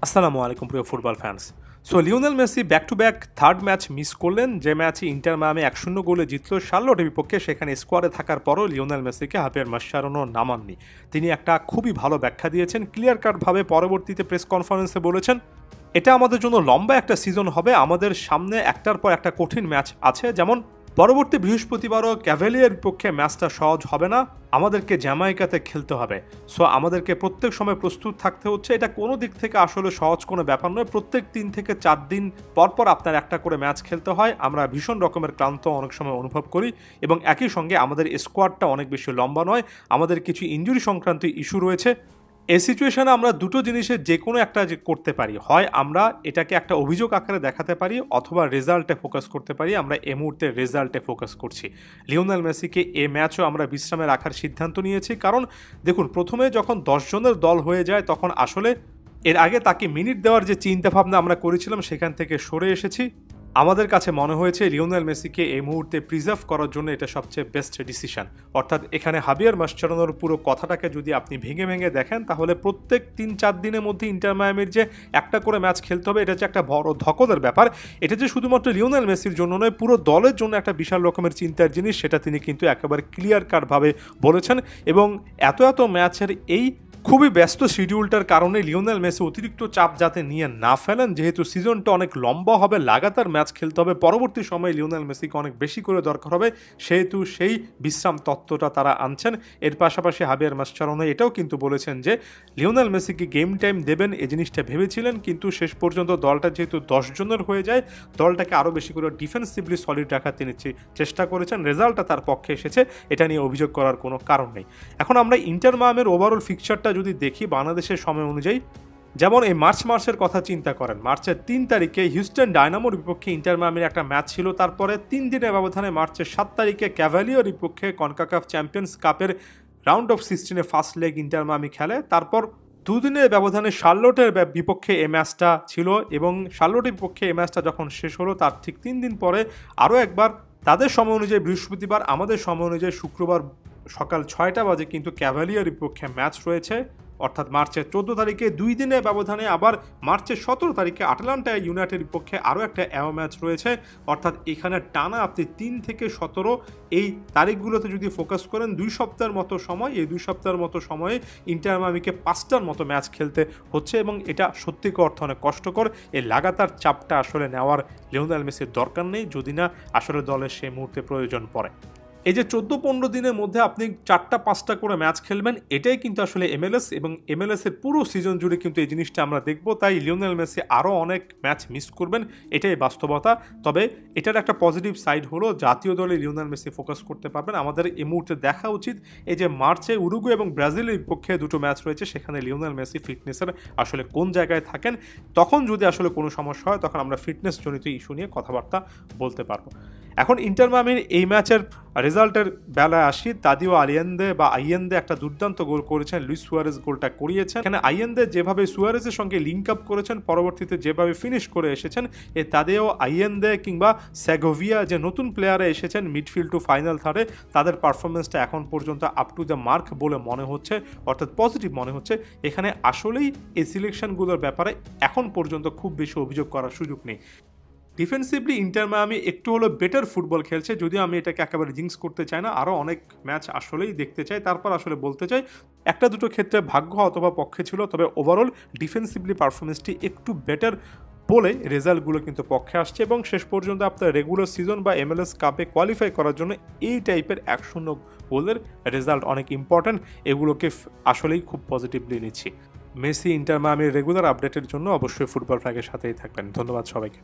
আসসালামু আলাইকুম প্রিয় football fans. Lionel Messi back to back third match miss করলেন, যে ম্যাচে ইন্টার মায়ামি 1-0 গোলে জিতল শার্লটের বিপক্ষে। সেখানে স্কোয়াডে থাকার পরও লিওনেল মেসিকে হাবিয়ার মাসচারানো নামাননি। তিনি একটা খুবই ভালো ব্যাখ্যা দিয়েছেন, ক্লিয়ার কাটভাবে পরবর্তীতে প্রেস কনফারেন্সে বলেছেন, এটা আমাদের জন্য লম্বা একটা সিজন হবে, আমাদের সামনে একটার পর একটা কঠিন ম্যাচ আছে, যেমন পরবর্তী বৃহস্পতিবারও ক্যাভেলিয়ার বিপক্ষে ম্যাচটা সহজ হবে না, আমাদেরকে জ্যামাইকাতে খেলতে হবে। আমাদেরকে প্রত্যেক সময় প্রস্তুত থাকতে হচ্ছে। এটা কোনো দিক থেকে আসলে সহজ কোনো ব্যাপার নয়। প্রত্যেক 3 থেকে 4 দিন পরপর আপনার একটা করে ম্যাচ খেলতে হয়। আমরা ভীষণ রকমের ক্লান্ত অনেক সময় অনুভব করি এবং একই সঙ্গে আমাদের স্কোয়াডটা অনেক বেশি লম্বা নয়, আমাদের কিছু ইনজুরি সংক্রান্ত ইস্যু রয়েছে। এই সিচুয়েশনে আমরা দুটো জিনিসের যে কোনো একটা করতে পারি, হয় আমরা এটাকে একটা অভিযোগ আকারে দেখাতে পারি অথবা রেজাল্টে ফোকাস করতে পারি। আমরা এই মুহূর্তে রেজাল্টে ফোকাস করছি। লিওনেল মেসিকে এ ম্যাচও আমরা বিশ্রামে রাখার সিদ্ধান্ত নিয়েছি, কারণ দেখুন, প্রথমে যখন 10 জনের দল হয়ে যায় তখন আসলে এর আগে তাকে মিনিট দেওয়ার যে চিন্তাভাবনা আমরা করেছিলাম সেখান থেকে সরে এসেছি। আমাদের কাছে মনে হয়েছে লিওনেল মেসিকে এই মুহূর্তে প্রিজার্ভ করার জন্য এটা সবচেয়ে বেস্ট ডিসিশন। অর্থাৎ এখানে হাবিয়ার মাসচারানোর পুরো কথাটাকে যদি আপনি ভেঙে ভেঙে দেখেন, তাহলে প্রত্যেক 3-4 দিনের মধ্যে ইন্টার মায়ামির যে একটা করে ম্যাচ খেলতে হবে, এটা যে একটা বড় ধকলের ব্যাপার। এটা যে শুধুমাত্র লিওনেল মেসির জন্য নয়, পুরো দলের জন্য একটা বিশাল রকমের চিন্তার জিনিস, সেটা তিনি কিন্তু একেবারে ক্লিয়ার কাটভাবে বলেছেন। এবং এত ম্যাচের এই খুবই ব্যস্ত শিডিউলটার কারণে লিওনেল মেসি অতিরিক্ত চাপ যাতে নিয়ে না ফেলেন, যেহেতু সিজনটা অনেক লম্বা হবে, লাগাতার ম্যাচ খেলতে হবে, পরবর্তী সময়ে লিওনেল মেসিকে অনেক বেশি করে দরকার হবে, সেহেতু সেই বিশ্রাম তত্ত্বটা তারা আনছেন। এর পাশাপাশি হাবিয়ার মাসচারানো এটাও কিন্তু বলেছেন যে লিওনেল মেসিকে গেম টাইম দেবেন, এই জিনিসটা ভেবেছিলেন, কিন্তু শেষ পর্যন্ত দলটা যেহেতু 10 জনের হয়ে যায়, দলটাকে আরও বেশি করে ডিফেন্সিভলি সলিড রাখার তিনি চেষ্টা করেছেন। রেজাল্টটা তার পক্ষে এসেছে, এটা নিয়ে অভিযোগ করার কোনো কারণ নেই। এখন আমরা ইন্টার মায়ামির ওভারঅল ফিকচারটা যদি দেখি বাংলাদেশের সময় অনুযায়ী, যেমন এই মার্চের কথা চিন্তা করেন, মার্চের 3 তারিখে হিউস্টন ডায়নামোর বিপক্ষে ইন্টার মায়ামির একটা ম্যাচ ছিল। তারপরে 3 দিনের ব্যবধানে মার্চের 7 তারিখে ক্যাভালিয়ার বিপক্ষে কনকাকাফ চ্যাম্পিয়ন্স কাপের round of 16 first leg inter Miami খেলে। তারপর 2 দিনের ব্যবধানে শার্লটের বিপক্ষে এই ম্যাচটা ছিল, এবং শার্লটের বিপক্ষে এই ম্যাচটা যখন শেষ হলো তার ঠিক 3 দিন পরে আরও একবার তাদের সময় অনুযায়ী বৃহস্পতিবার, আমাদের সময় অনুযায়ী শুক্রবার সকাল 6টা বাজে কিন্তু ক্যাভালিয়ার বিপক্ষে ম্যাচ রয়েছে। অর্থাৎ মার্চের 14 তারিখে 2 দিনের ব্যবধানে আবার মার্চের 17 তারিখে আটলান্টা ইউনাইটেড বিপক্ষে আরও একটা অ্যাওয়ে ম্যাচ রয়েছে। অর্থাৎ এখানে টানা আপনি 3 থেকে 17 এই তারিখগুলোতে যদি ফোকাস করেন, 2 সপ্তাহের মতো সময়, এই 2 সপ্তাহের মতো সময়ে ইন্টার মায়ামিকে 5টার মতো ম্যাচ খেলতে হচ্ছে, এবং এটা সত্যিকার অর্থে অনেক কষ্টকর। এই লাগাতার চাপটা আসলে নেওয়ার লিওনেল মেসির দরকার নেই, যদি না আসলে দলের সেই মুহূর্তে প্রয়োজন পড়ে। এই যে 14-15 দিনের মধ্যে আপনি 4টা-5টা করে ম্যাচ খেলবেন, এটাই কিন্তু আসলে এমএলএস, এবং এমএলএসের পুরো সিজন জুড়ে কিন্তু এই জিনিসটা আমরা দেখব। তাই লিওনেল মেসি আরও অনেক ম্যাচ মিস করবেন, এটাই বাস্তবতা। তবে এটার একটা পজিটিভ সাইড হলো জাতীয় দলে লিওনেল মেসি ফোকাস করতে পারবেন। আমাদের এই মুহূর্তে দেখা উচিত এই যে মার্চে উরুগুয়ে এবং ব্রাজিলের বিপক্ষে 2টো ম্যাচ রয়েছে, সেখানে লিওনেল মেসি ফিটনেসের আসলে কোন জায়গায় থাকেন। তখন যদি আসলে কোনো সমস্যা হয়, তখন আমরা ফিটনেস জনিত ইস্যু নিয়ে কথাবার্তা বলতে পারবো। এখন ইন্টার মায়ামির এই ম্যাচের রেজাল্টের বেলায় আসি। তাদিও আইয়েন্দে একটা দুর্দান্ত গোল করেছেন, লুইস সুয়ারেজ গোলটা করিয়েছেন। এখানে আইয়েন্দে যেভাবে সুয়ারেজের সঙ্গে লিঙ্ক আপ করেছেন, পরবর্তীতে যেভাবে ফিনিশ করে এসেছেন, তাদিও আইয়েন্দে কিংবা সেগোভিয়া যে নতুন প্লেয়ারে এসেছেন মিডফিল্ড টু ফাইনাল থার্ডে, তাদের পারফরমেন্সটা এখন পর্যন্ত আপ টু দ্য মার্ক বলে মনে হচ্ছে, অর্থাৎ পজিটিভ মনে হচ্ছে। এখানে আসলেই এই সিলেকশনগুলোর ব্যাপারে এখন পর্যন্ত খুব বেশি অভিযোগ করার সুযোগ নেই। ডিফেন্সিভলি ইন্টার মায়ামি একটু হলো বেটার ফুটবল খেলছে, যদিও আমি এটাকে একেবারে জিংস করতে চাই না, আরও অনেক ম্যাচ আসলেই দেখতে চাই, তারপর আসলে বলতে চাই একটা দুটো ক্ষেত্রে ভাগ্য অথবা পক্ষে ছিল, তবে ওভারঅল ডিফেন্সিভলি পারফরমেন্সটি একটু বেটার বলে রেজাল্টগুলো কিন্তু পক্ষে আসছে। এবং শেষ পর্যন্ত আপনার রেগুলার সিজন বা এমএলএস কাপে কোয়ালিফাই করার জন্য এই টাইপের 1-0 গোলের রেজাল্ট অনেক ইম্পর্ট্যান্ট, এগুলোকে আসলেই খুব পজিটিভলি নিচ্ছি। মেসি ইন্টার মায়ামির রেগুলার আপডেটের জন্য অবশ্যই ফুটবল ফ্ল্যাগের সাথেই থাকবেন। ধন্যবাদ সবাইকে।